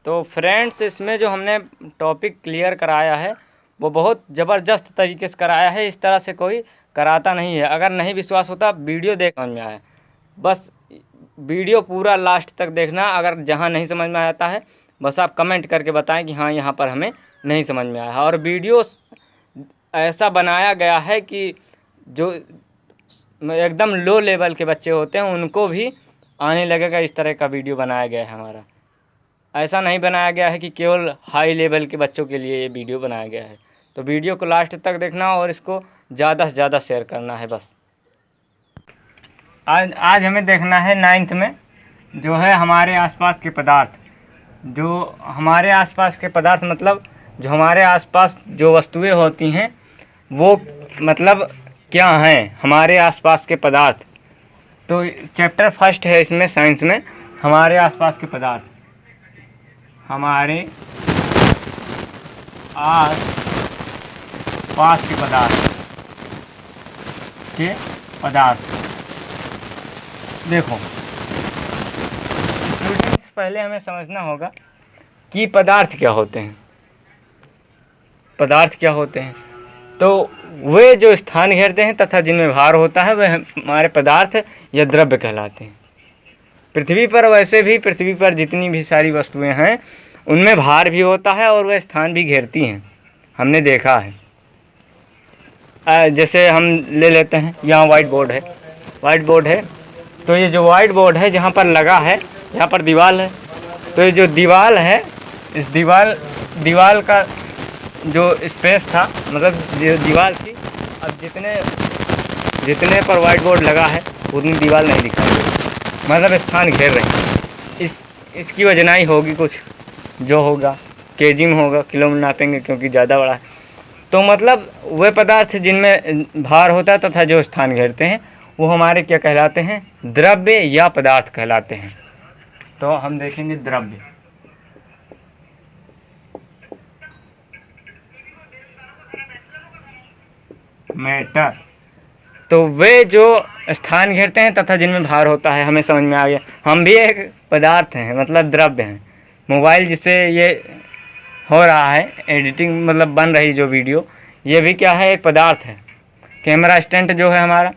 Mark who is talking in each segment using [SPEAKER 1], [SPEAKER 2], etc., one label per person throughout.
[SPEAKER 1] तो फ्रेंड्स, इसमें जो हमने टॉपिक क्लियर कराया है वो बहुत ज़बरदस्त तरीके से कराया है। इस तरह से कोई कराता नहीं है। अगर नहीं विश्वास होता, वीडियो देख समझ में आया, बस वीडियो पूरा लास्ट तक देखना। अगर जहाँ नहीं समझ में आता है बस आप कमेंट करके बताएं कि हाँ यहाँ पर हमें नहीं समझ में आया। और वीडियो ऐसा बनाया गया है कि जो एकदम लो लेवल के बच्चे होते हैं उनको भी आने लगेगा। इस तरह का वीडियो बनाया गया है हमारा। ऐसा नहीं बनाया गया है कि केवल हाई लेवल के बच्चों के लिए ये वीडियो बनाया गया है। तो वीडियो को लास्ट तक देखना और इसको ज़्यादा से ज़्यादा शेयर करना है बस। आज हमें देखना है 9th में जो है हमारे आसपास के पदार्थ। जो हमारे आसपास के पदार्थ मतलब जो हमारे आसपास जो वस्तुएं होती हैं वो मतलब क्या हैं हमारे आसपास के पदार्थ। तो चैप्टर फर्स्ट है इसमें, साइंस में, हमारे आसपास के पदार्थ। हमारे आस पास के पदार्थ देखो स्टूडेंट्स, पहले हमें समझना होगा कि पदार्थ क्या होते हैं। पदार्थ क्या होते हैं? तो वे जो स्थान घेरते हैं तथा जिनमें भार होता है वह हमारे पदार्थ या द्रव्य कहलाते हैं। पृथ्वी पर वैसे भी पृथ्वी पर जितनी भी सारी वस्तुएं हैं उनमें भार भी होता है और वह स्थान भी घेरती हैं, हमने देखा है। जैसे हम ले लेते हैं, यहाँ वाइट बोर्ड है। तो ये जो वाइट बोर्ड है जहाँ पर लगा है, यहाँ पर दीवार है। तो ये जो दीवार है, इस दीवार का जो स्पेस था, मतलब जो दीवार थी, अब जितने पर वाइट बोर्ड लगा है उतनी दीवार नहीं दिखाई दे रही, मतलब स्थान घेर रही है। इसकी वजनाई होगी कुछ जो होगा, केजी में होगा, किलो में नापेंगे क्योंकि ज़्यादा बड़ा है। तो मतलब वे पदार्थ जिनमें भार होता है तथा जो स्थान घेरते हैं वो हमारे क्या कहलाते हैं? द्रव्य या पदार्थ कहलाते हैं। तो हम देखेंगे द्रव्य। मैटर, तो वे जो स्थान घेरते हैं तथा जिनमें भार होता है, हमें समझ में आ गया। हम भी एक पदार्थ हैं, मतलब द्रव्य हैं। मोबाइल जिससे ये हो रहा है एडिटिंग, मतलब बन रही जो वीडियो, ये भी क्या है? एक पदार्थ है। कैमरा स्टैंड जो है हमारा,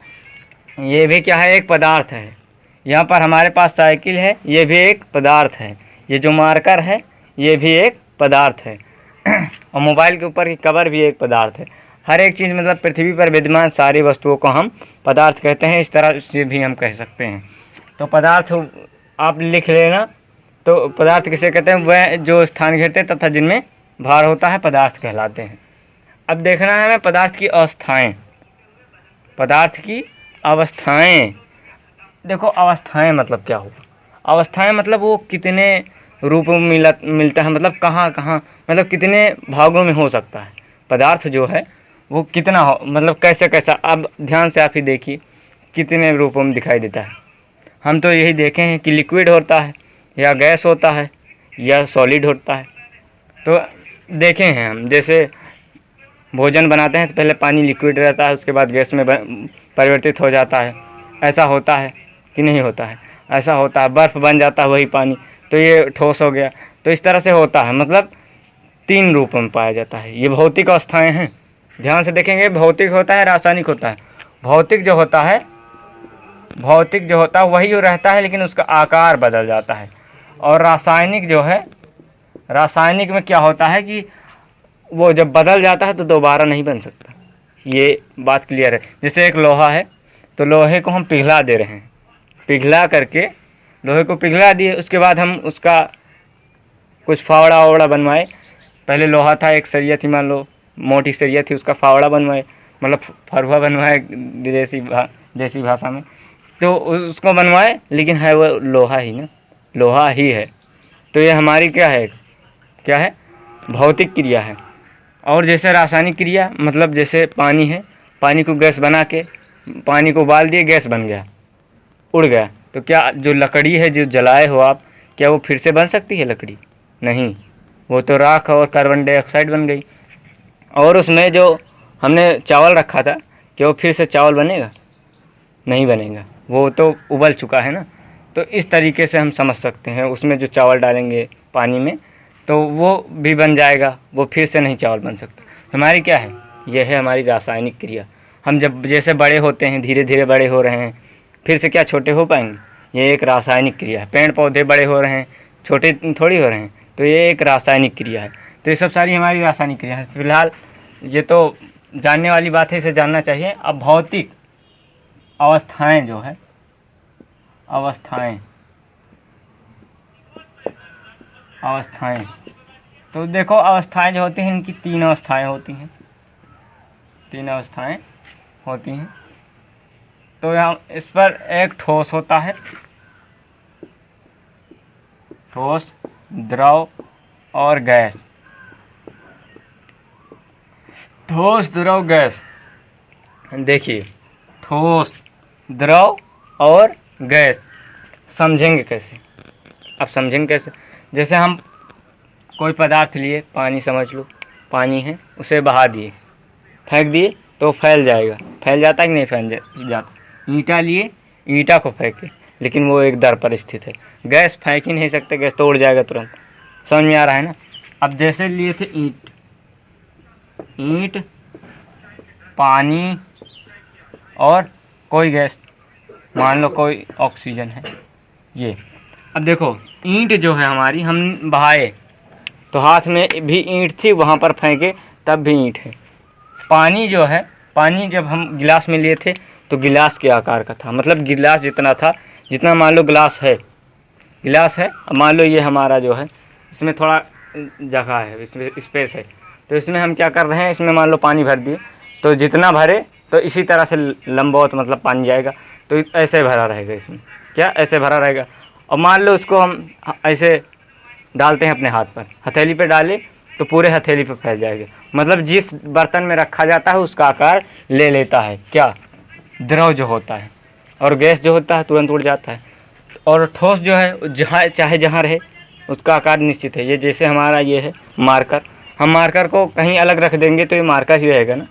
[SPEAKER 1] ये भी क्या है? एक पदार्थ है। यहाँ पर हमारे पास साइकिल है, ये भी एक पदार्थ है। ये जो मार्कर है ये भी एक पदार्थ है। और मोबाइल के ऊपर की कवर भी एक पदार्थ है। हर एक चीज़, मतलब पृथ्वी पर विद्यमान सारी वस्तुओं को हम पदार्थ कहते हैं। इस तरह से भी हम कह सकते हैं। तो पदार्थ आप लिख लेना। तो पदार्थ किसे कहते हैं? वह जो स्थान घेरते तथा जिनमें भार होता है पदार्थ कहलाते हैं। अब देखना है हमें पदार्थ की अवस्थाएं। पदार्थ की अवस्थाएं, देखो अवस्थाएं मतलब क्या होगा? अवस्थाएं मतलब वो कितने रूपों में मिलता है, मतलब कहाँ कहाँ, मतलब कितने भागों में हो सकता है पदार्थ जो है वो कितना हो, मतलब कैसे कैसा। अब ध्यान से आप ही देखिए कितने रूपों में दिखाई देता है। हम तो यही देखे हैं कि लिक्विड होता है या गैस होता है या सॉलिड होता है। तो देखे हैं हम, जैसे भोजन बनाते हैं तो पहले पानी लिक्विड रहता है, उसके बाद गैस में परिवर्तित हो जाता है। ऐसा होता है कि नहीं होता है? ऐसा होता है। बर्फ़ बन जाता है वही पानी, तो ये ठोस हो गया। तो इस तरह से होता है, मतलब 3 रूपों में पाया जाता है। ये भौतिक अवस्थाएं हैं। ध्यान से देखेंगे, भौतिक होता है, रासायनिक होता है। भौतिक जो होता है वही रहता है, लेकिन उसका आकार बदल जाता है। और रासायनिक जो है, रासायनिक में क्या होता है कि वो जब बदल जाता है तो दोबारा नहीं बन सकता। ये बात क्लियर है। जैसे एक लोहा है, तो लोहे को हम पिघला दे रहे हैं, पिघला करके लोहे को पिघला दिए, उसके बाद हम उसका कुछ फावड़ा वावड़ा बनवाए। पहले लोहा था, एक सरिया थी, मान लो मोटी सरिया थी, उसका फावड़ा बनवाए, मतलब फरुआ बनवाए देसी भाषा में। तो उसको बनवाए, लेकिन है वो लोहा ही ना, लोहा ही है। तो ये हमारी क्या है? भौतिक क्रिया है। और जैसे रासायनिक क्रिया, मतलब जैसे पानी है, पानी को गैस बना के पानी को उबाल दिए, गैस बन गया, उड़ गया। तो क्या जो लकड़ी है जो जलाए हो आप, क्या वो फिर से बन सकती है लकड़ी? नहीं, वो तो राख और कार्बन डाइऑक्साइड बन गई। और उसमें जो हमने चावल रखा था, क्या वो फिर से चावल बनेगा? नहीं बनेगा, वो तो उबल चुका है ना। तो इस तरीके से हम समझ सकते हैं, उसमें जो चावल डालेंगे पानी में तो वो भी बन जाएगा, वो फिर से नहीं चावल बन सकता। हमारी क्या है, यह है हमारी रासायनिक क्रिया। हम जब जैसे बड़े होते हैं, धीरे धीरे बड़े हो रहे हैं, फिर से क्या छोटे हो पाएंगे? ये एक रासायनिक क्रिया है। पेड़ पौधे बड़े हो रहे हैं, छोटे थोड़ी हो रहे हैं, तो ये एक रासायनिक क्रिया है। तो ये सब सारी हमारी रासायनिक क्रिया है। फिलहाल ये तो जानने वाली बात है, इसे जानना चाहिए। अब भौतिक अवस्थाएं जो है, अवस्थाएं तो देखो, अवस्थाएं जो होती हैं, इनकी 3 अवस्थाएं होती हैं। 3 अवस्थाएं होती हैं। तो यहाँ इस पर एक ठोस होता है, ठोस, द्रव और गैस। ठोस, द्रव, गैस। देखिए, ठोस, द्रव और गैस समझेंगे कैसे? अब समझेंगे कैसे? जैसे हम कोई पदार्थ लिए, पानी समझ लो, पानी है, उसे बहा दिए, फेंक दिए तो फैल जाएगा। फैल जाता है कि नहीं फैल जाता? ईंटा लिए, ईंटा को फेंके, लेकिन वो एक दर पर स्थित है। गैस फेंक ही नहीं सकते, गैस तो उड़ जाएगा तुरंत। समझ में आ रहा है ना? अब जैसे लिए थे ईंट, पानी और कोई गैस, मान लो कोई ऑक्सीजन है ये। अब देखो, ईंट जो है हमारी, हम बहाए तो हाथ में भी ईंट थी, वहाँ पर फेंके तब भी ईंट है। पानी जो है, पानी जब हम गिलास में लिए थे तो गिलास के आकार का था, मतलब गिलास जितना था, जितना मान लो गिलास है, अब मान लो ये हमारा जो है, इसमें थोड़ा जगह है, इसमें स्पेस है, तो इसमें हम क्या कर रहे हैं, इसमें मान लो पानी भर दिए, तो जितना भरे तो इसी तरह से लंबवत मतलब पानी जाएगा, तो ऐसे भरा रहेगा, इसमें क्या ऐसे भरा रहेगा। और मान लो इसको हम ऐसे डालते हैं अपने हाथ पर, हथेली पे डाले तो पूरे हथेली पे फैल जाएगा, मतलब जिस बर्तन में रखा जाता है उसका आकार ले लेता है क्या? द्रव जो होता है। और गैस जो होता है तुरंत उड़ जाता है। और ठोस जो है, जहाँ चाहे जहाँ रहे उसका आकार निश्चित है। ये जैसे हमारा ये है मार्कर, हम मार्कर को कहीं अलग रख देंगे तो ये मार्कर ही रहेगा ना।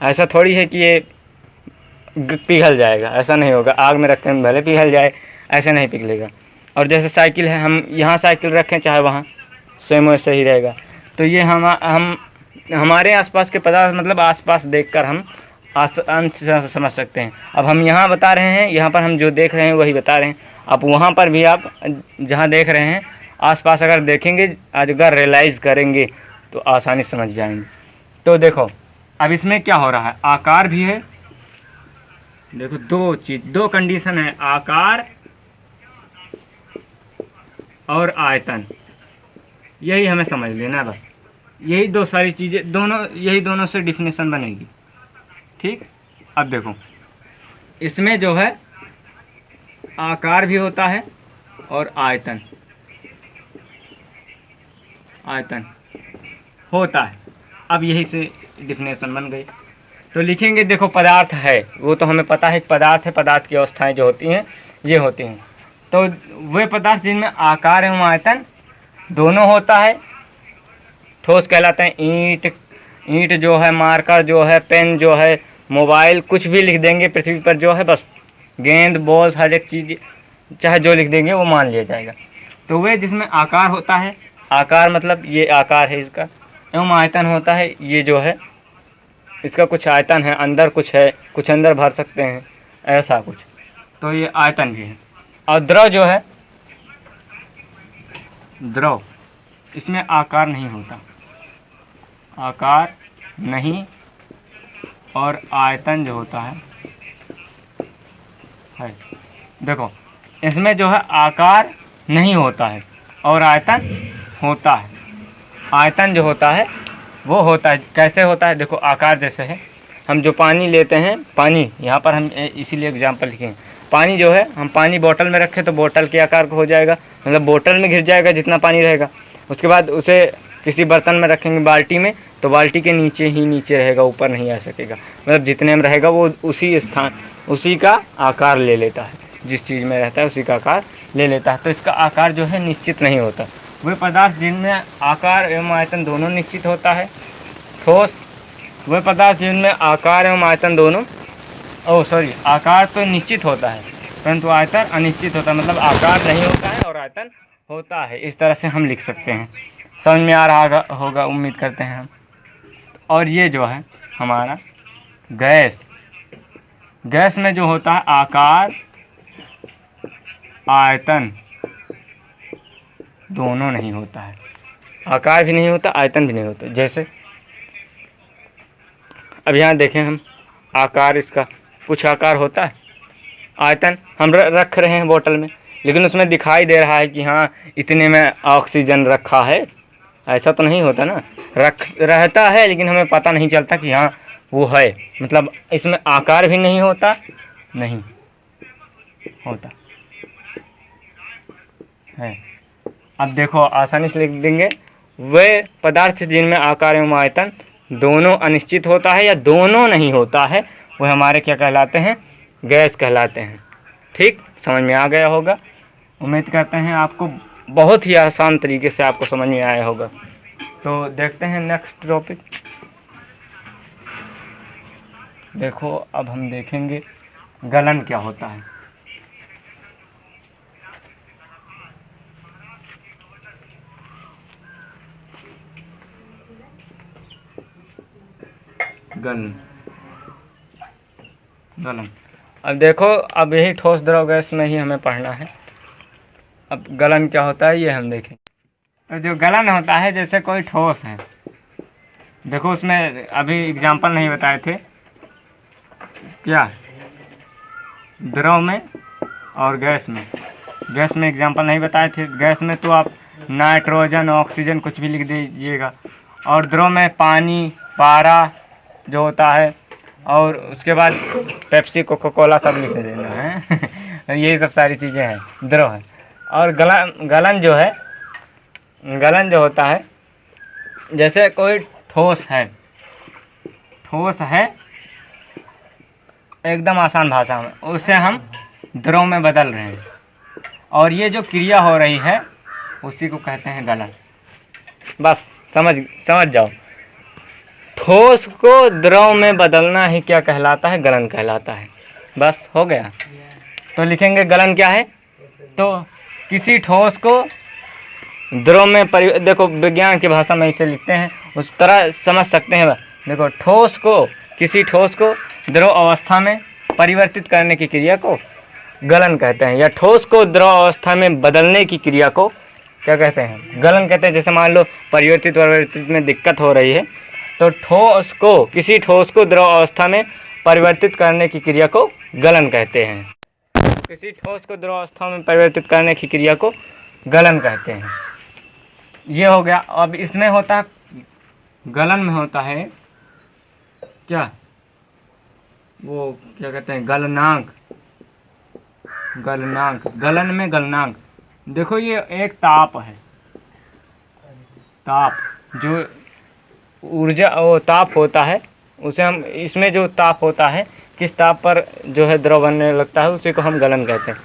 [SPEAKER 1] ऐसा थोड़ी है कि ये पिघल जाएगा, ऐसा नहीं होगा। आग में रखते हैं भले पिघल जाए, ऐसे नहीं पिघलेगा। और जैसे साइकिल है, हम यहाँ साइकिल रखें चाहे वहाँ, सेम वैसे ही रहेगा। तो ये हम हमारे आसपास के पदार्थ, मतलब आसपास देखकर हम समझ सकते हैं। अब हम यहाँ बता रहे हैं, यहाँ पर हम जो देख रहे हैं वही बता रहे हैं। अब वहाँ पर भी आप जहाँ देख रहे हैं आसपास अगर देखेंगे, अगर रियलाइज़ करेंगे तो आसानी समझ जाएंगे। तो देखो, अब इसमें क्या हो रहा है, आकार भी है। देखो, दो कंडीशन है, आकार और आयतन। यही हमें समझ लेना बस। यही दो सारी चीज़ें, यही दोनों से डिफिनेशन बनेगी। ठीक। अब देखो, इसमें जो है आकार भी होता है और आयतन होता है। अब यही से डिफिनेशन बन गई। तो लिखेंगे, देखो पदार्थ है, वो तो हमें पता है पदार्थ है, पदार्थ की अवस्थाएं जो होती हैं ये होती हैं। तो वे पदार्थ जिनमें आकार एवं आयतन दोनों होता है, ठोस कहलाते हैं। ईंट जो है, मार्कर जो है, पेन जो है, मोबाइल, कुछ भी लिख देंगे पृथ्वी पर जो है, बस गेंद बॉल हर एक चीज़ चाहे जो लिख देंगे वो मान लिया जाएगा। तो वे जिसमें आकार होता है, आकार मतलब ये आकार है इसका, एवं आयतन होता है, ये जो है इसका कुछ आयतन है, अंदर कुछ है, कुछ अंदर भर सकते हैं, ऐसा कुछ, तो ये आयतन भी है। और द्रव जो है, द्रव, इसमें आकार नहीं होता, आकार नहीं, और आयतन जो होता है देखो, इसमें जो है आकार नहीं होता है और आयतन होता है। आयतन जो होता है वो होता है, कैसे होता है? देखो, आकार जैसे है, हम जो पानी लेते हैं, पानी यहाँ पर हम इसीलिए एग्जांपल लिखें, पानी जो है, हम पानी बोतल में रखें तो बोतल के आकार का हो जाएगा, मतलब बोतल में घिर जाएगा जितना पानी रहेगा। उसके बाद उसे किसी बर्तन में रखेंगे, बाल्टी में, तो बाल्टी के नीचे ही नीचे रहेगा, ऊपर नहीं आ सकेगा, मतलब जितने में रहेगा वो उसी स्थान, उसी का आकार ले लेता है, जिस चीज़ में रहता है उसी का आकार ले लेता है। तो इसका आकार जो है निश्चित नहीं होता। वे पदार्थ जिनमें आकार एवं आयतन दोनों निश्चित होता है, ठोस। वे पदार्थ जिनमें आकार एवं आयतन दोनों, आकार तो निश्चित होता है परंतु आयतन अनिश्चित होता है, मतलब आकार नहीं होता है और आयतन होता है। इस तरह से हम लिख सकते हैं। समझ में आ रहा होगा, उम्मीद करते हैं हम। और ये जो है हमारा गैस, गैस में जो होता है आकार आयतन दोनों नहीं होता है, आकार भी नहीं होता आयतन भी नहीं होता। जैसे अब यहाँ देखें हम, आकार इसका कुछ आकार होता है, आयतन हम रख रहे हैं बोतल में, लेकिन उसमें दिखाई दे रहा है कि हाँ इतने में ऑक्सीजन रखा है, ऐसा तो नहीं होता ना। रख रहता है लेकिन हमें पता नहीं चलता कि हाँ वो है, मतलब इसमें आकार भी नहीं होता, नहीं होता है। अब देखो आसानी से लिख देंगे, वे पदार्थ जिनमें आकार एवं आयतन दोनों अनिश्चित होता है या दोनों नहीं होता है, वह हमारे क्या कहलाते हैं, गैस कहलाते हैं। ठीक, समझ में आ गया होगा। उम्मीद करते हैं आपको बहुत ही आसान तरीके से आपको समझ में आया होगा। तो देखते हैं नेक्स्ट टॉपिक। देखो अब हम देखेंगे गलन क्या होता है। गलन, गलन। अब देखो, अब यही ठोस द्रव गैस में ही हमें पढ़ना है। अब गलन क्या होता है ये हम देखें। तो जो गलन होता है, जैसे कोई ठोस है, देखो उसमें अभी एग्जाम्पल नहीं बताए थे क्या, द्रव में और गैस में। गैस में एग्जाम्पल नहीं बताए थे, गैस में तो आप नाइट्रोजन ऑक्सीजन कुछ भी लिख दीजिएगा, और द्रव में पानी पारा जो होता है, और उसके बाद पेप्सी कोका कोला सब लिख देना है यही सब सारी चीज़ें हैं, द्रव है। और गलन जो है, गलन जो होता है, जैसे कोई ठोस है, ठोस है एकदम आसान भाषा में, उसे हम द्रव में बदल रहे हैं, और ये जो क्रिया हो रही है उसी को कहते हैं गलन। बस समझ जाओ, ठोस को द्रव में बदलना ही क्या कहलाता है, गलन कहलाता है। बस हो गया। तो लिखेंगे गलन क्या है, तो किसी ठोस को द्रव में देखो विज्ञान की भाषा में इसे लिखते हैं, उस तरह समझ सकते हैं। देखो, ठोस को, किसी ठोस को द्रव अवस्था में परिवर्तित करने की क्रिया को गलन कहते हैं, या ठोस को द्रव अवस्था में बदलने की क्रिया को क्या कहते हैं, गलन कहते हैं। जैसे मान लो परिवर्तित में दिक्कत हो रही है, तो ठोस को, किसी ठोस को द्रव अवस्था में परिवर्तित करने की क्रिया को गलन कहते हैं। किसी ठोस को द्रव अवस्था में परिवर्तित करने की क्रिया को गलन कहते हैं। ये हो गया। अब इसमें होता है, गलन में होता है क्या, वो क्या कहते हैं, गलनांक। गलनांक, गलन में गलनांक। देखो ये एक ताप है, ताप जो ऊर्जा, वो ताप होता है, उसे हम, इसमें जो ताप होता है, किस ताप पर जो है द्रव बनने लगता है, उसी को हम गलन कहते हैं।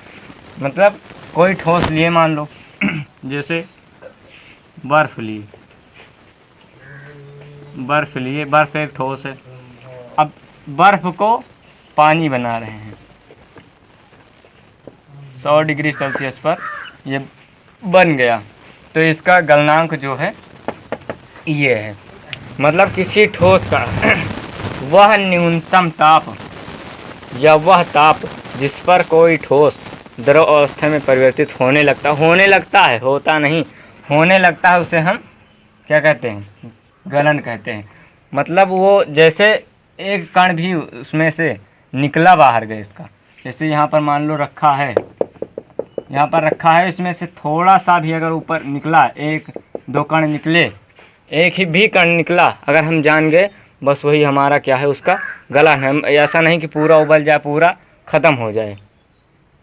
[SPEAKER 1] मतलब कोई ठोस लिए, मान लो जैसे बर्फ लिए, बर्फ एक ठोस है। अब बर्फ को पानी बना रहे हैं 100 डिग्री सेल्सियस पर, ये बन गया, तो इसका गलनांक जो है ये है। मतलब किसी ठोस का वह न्यूनतम ताप या वह ताप जिस पर कोई ठोस द्रव अवस्था में परिवर्तित होने लगता है, होता नहीं, होने लगता है, उसे हम क्या कहते हैं, गलन कहते हैं। मतलब वो जैसे एक कण भी उसमें से निकला बाहर गए इसका, जैसे यहाँ पर मान लो रखा है, यहाँ पर रखा है, इसमें से थोड़ा सा भी अगर ऊपर निकला, 1-2 कण निकले, एक ही भी कण निकला, अगर हम जान गए, बस वही हमारा क्या है, उसका गलन है। ऐसा नहीं कि पूरा उबल जाए, पूरा ख़त्म हो जाए,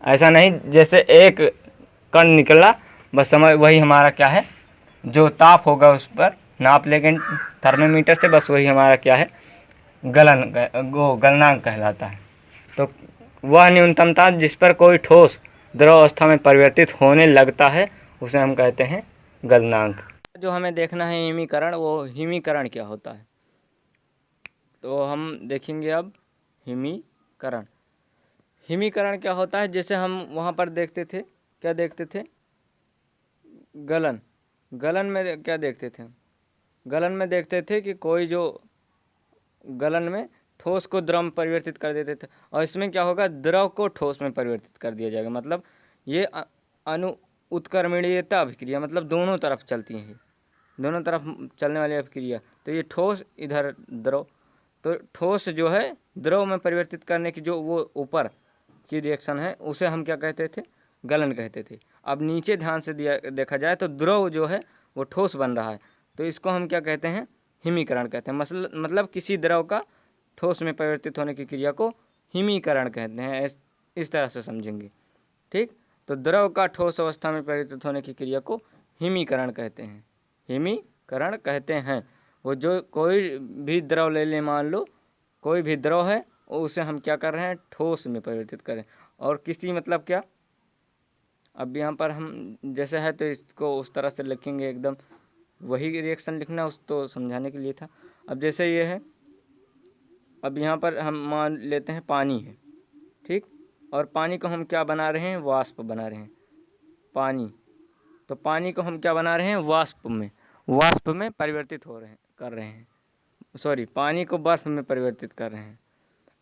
[SPEAKER 1] ऐसा नहीं। जैसे एक कण निकला, बस समझ, वही हमारा क्या है, जो ताप होगा उस पर नाप लेंगे थर्मामीटर से, बस वही हमारा क्या है, गलनांक कहलाता है। तो वह न्यूनतम ताप जिस पर कोई ठोस द्रव अवस्था में परिवर्तित होने लगता है, उसे हम कहते हैं गलनांक। जो हमें देखना है हिमीकरण, वो हिमीकरण क्या होता है, तो हम देखेंगे अब हिमीकरण। हिमीकरण क्या होता है, जैसे हम वहाँ पर देखते थे, क्या देखते थे, गलन, गलन में क्या देखते थे? गलन में देखते थे कि कोई जो गलन में ठोस को द्रव में परिवर्तित कर देते थे, और इसमें क्या होगा, द्रव को ठोस में परिवर्तित कर दिया जाएगा। मतलब ये अणु उत्क्रमणीयता अभिक्रिया, मतलब दोनों तरफ चलती है, दोनों तरफ चलने वाली अभिक्रिया। तो ये ठोस, इधर द्रव, तो ठोस जो है द्रव में परिवर्तित करने की जो वो ऊपर की रिएक्शन है उसे हम क्या कहते थे, गलन कहते थे। अब नीचे ध्यान से देखा जाए तो द्रव जो है वो ठोस बन रहा है, तो इसको हम क्या कहते हैं, हिमीकरण कहते हैं। मतलब किसी द्रव का ठोस में परिवर्तित होने की क्रिया को हिमीकरण कहते हैं, इस तरह से समझेंगे। ठीक, तो द्रव का ठोस अवस्था में परिवर्तित होने की क्रिया को हिमीकरण कहते हैं, हिमीकरण कहते हैं। वो जो कोई भी द्रव ले लें, मान लो कोई भी द्रव है, उसे हम क्या कर रहे हैं, ठोस में परिवर्तित करें। और किसी मतलब क्या, अब यहाँ पर हम जैसे है तो इसको उस तरह से लिखेंगे, एकदम वही रिएक्शन लिखना, उस तो समझाने के लिए था। अब जैसे ये है, अब यहाँ पर हम मान लेते हैं पानी है, ठीक, और पानी को हम क्या बना रहे हैं, वाष्प बना रहे हैं, पानी। तो पानी को हम क्या बना रहे हैं, वाष्प में परिवर्तित कर रहे हैं, सॉरी, पानी को बर्फ़ में परिवर्तित कर रहे हैं।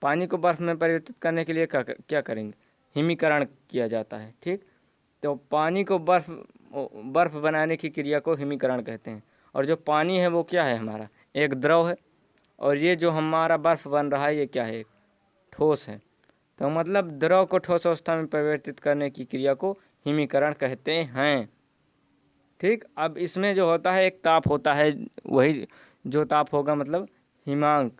[SPEAKER 1] पानी को बर्फ़ में परिवर्तित करने के लिए क्या करेंगे, हिमीकरण किया जाता है। ठीक, तो पानी को बर्फ़ बनाने की क्रिया को हिमीकरण कहते हैं। और जो पानी है वो क्या है, हमारा एक द्रव है, और ये जो हमारा बर्फ़ बन रहा है ये क्या है, एक ठोस है। तो मतलब द्रव को ठोस अवस्था में परिवर्तित करने की क्रिया को हिमीकरण कहते हैं। ठीक, अब इसमें जो होता है एक ताप होता है, वही जो ताप होगा मतलब हिमांक।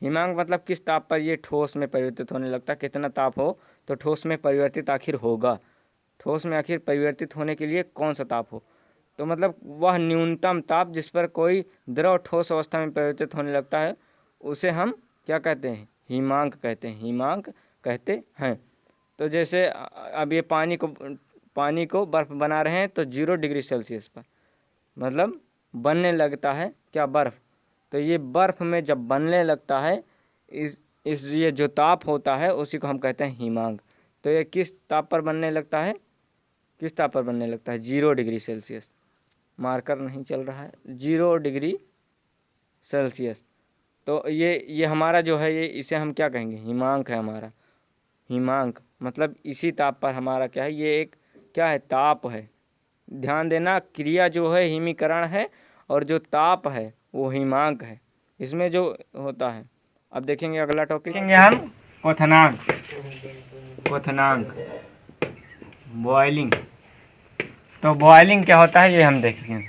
[SPEAKER 1] हिमांक मतलब किस ताप पर ये ठोस में परिवर्तित होने लगता है, कितना ताप हो तो ठोस में परिवर्तित आखिर होगा, ठोस में आखिर परिवर्तित होने के लिए कौन सा ताप हो। तो मतलब वह न्यूनतम ताप जिस पर कोई द्रव ठोस अवस्था में परिवर्तित होने लगता है उसे हम क्या कहते हैं, हिमांक कहते हैं, हिमांक कहते हैं। तो जैसे अब ये पानी को बर्फ़ बना रहे हैं तो 0 डिग्री सेल्सियस पर मतलब बनने लगता है क्या, बर्फ़। तो ये बर्फ़ में जब बनने लगता है इस ये जो ताप होता है उसी को हम कहते हैं हिमांक। तो ये किस ताप पर बनने लगता है, 0 डिग्री सेल्सियस। मार्कर नहीं चल रहा है, 0 डिग्री सेल्सियस। तो ये हमारा जो है, ये इसे हम क्या कहेंगे, हिमांक है हमारा। हिमांक मतलब इसी ताप पर हमारा क्या है, ये एक क्या है, ताप है। ध्यान देना, क्रिया जो है हिमीकरण है और जो ताप है वो हिमांक है, इसमें जो होता है। अब देखेंगे अगला टॉपिक, देखेंगे हम क्वथनांक, बॉइलिंग। तो बॉइलिंग क्या होता है ये हम देखेंगे।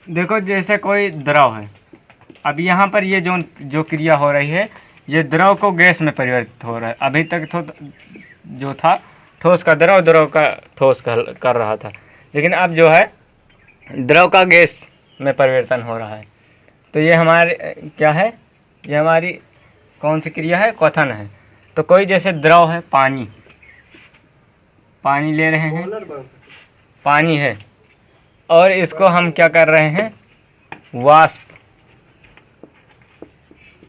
[SPEAKER 1] देखो जैसे कोई द्रव है, अब यहाँ पर ये जो क्रिया हो रही है ये द्रव को गैस में परिवर्तित हो रहा है। अभी तक तो जो था ठोस का द्रव का ठोस कर रहा था, लेकिन अब जो है द्रव का गैस में परिवर्तन हो रहा है। तो ये हमारे क्या है, ये हमारी कौन सी क्रिया है, क्वथन है। तो कोई जैसे द्रव है, पानी ले रहे हैं, पानी है, और इसको हम क्या कर रहे हैं,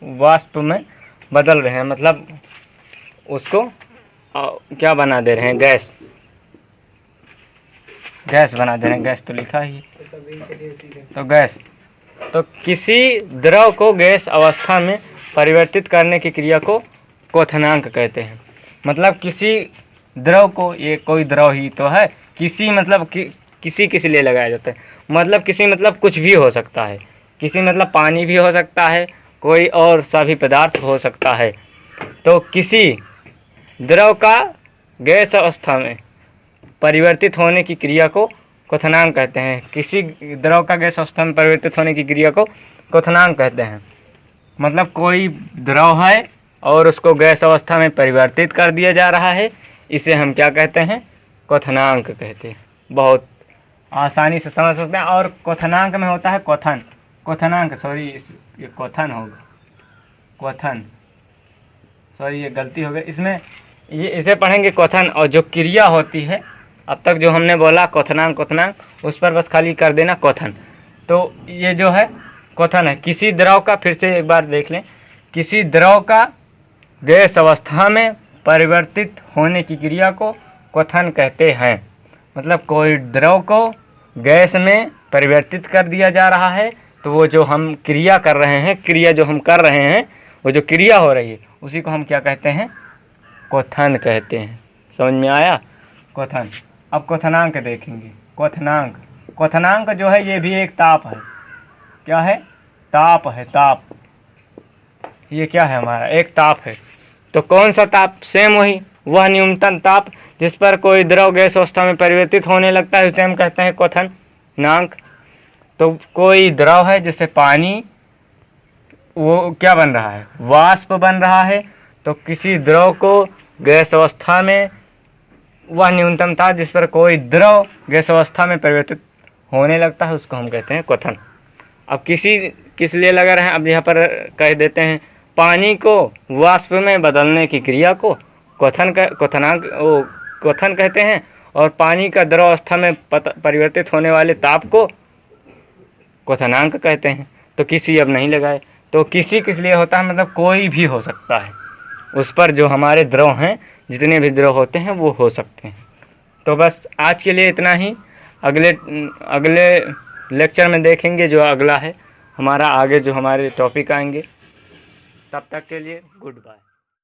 [SPEAKER 1] वाष्प में बदल रहे हैं, मतलब उसको क्या बना दे रहे हैं, गैस बना दे रहे हैं। गैस तो लिखा ही, तो गैस, तो किसी द्रव को गैस अवस्था में परिवर्तित करने की क्रिया को क्वथनांक कहते हैं। मतलब किसी द्रव को, ये कोई द्रव ही तो है, किसी मतलब किसी लिए लगाया जाता है, मतलब किसी मतलब कुछ भी हो सकता है, किसी मतलब पानी भी हो सकता है, कोई और सभी पदार्थ हो सकता है। तो किसी द्रव का गैस अवस्था में परिवर्तित होने की क्रिया को क्वथनांक कहते हैं। किसी द्रव का गैस अवस्था में परिवर्तित होने की क्रिया को क्वथनांक कहते हैं। मतलब कोई द्रव है और उसको गैस अवस्था में परिवर्तित कर दिया जा रहा है, इसे हम क्या कहते हैं, क्वथनांक कहते हैं। बहुत आसानी से समझ सकते हैं। और क्वथनांक में होता है क्वथनांक, सॉरी ये क्वथन होगा, क्वथन, सॉरी ये गलती हो गई, इसमें ये इसे पढ़ेंगे क्वथन। और जो क्रिया होती है, अब तक जो हमने बोला क्वथनांक, उस पर बस खाली कर देना क्वथन। तो ये जो है क्वथन है, किसी द्रव का, फिर से एक बार देख लें, किसी द्रव का गैस अवस्था में परिवर्तित होने की क्रिया को क्वथन कहते हैं। मतलब कोई द्रव को गैस में परिवर्तित कर दिया जा रहा है, तो वो जो हम क्रिया कर रहे हैं, क्रिया जो हम कर रहे हैं, वो जो क्रिया हो रही है उसी को हम क्या कहते हैं? क्वथन कहते हैं। समझ में आया? क्वथन। अब क्वथनांक देखेंगे। क्वथनांक, क्वथनांक जो है ये भी एक ताप है। क्या है? ताप है, ताप। ये क्या है? हमारा एक ताप है। तो कौन सा ताप? सेम वही, वह न्यूनतम ताप जिस पर कोई द्रव गैस अवस्था में परिवर्तित होने लगता है उसे हम कहते हैं क्वथनांक। तो कोई द्रव है जैसे पानी, वो क्या बन रहा है? वाष्प बन रहा है। तो किसी द्रव को गैस अवस्था में वह न्यूनतम ताप जिस पर कोई द्रव गैस अवस्था में परिवर्तित होने लगता है उसको हम कहते हैं क्वथन। अब किस लिए लगा रहे हैं? अब यहाँ पर कह देते हैं पानी को वाष्प में बदलने की क्रिया को क्वथन कहते हैं, और पानी का द्रव अवस्था में परिवर्तित होने वाले ताप को क्वथनांक कहते हैं। तो किसी अब नहीं लगाए, तो किसी किस लिए होता है? मतलब कोई भी हो सकता है, उस पर जो हमारे द्रव हैं, जितने भी द्रव होते हैं वो हो सकते हैं। तो बस आज के लिए इतना ही। अगले लेक्चर में देखेंगे जो अगला है हमारा, आगे जो हमारे टॉपिक आएंगे। तब तक के लिए गुड बाय।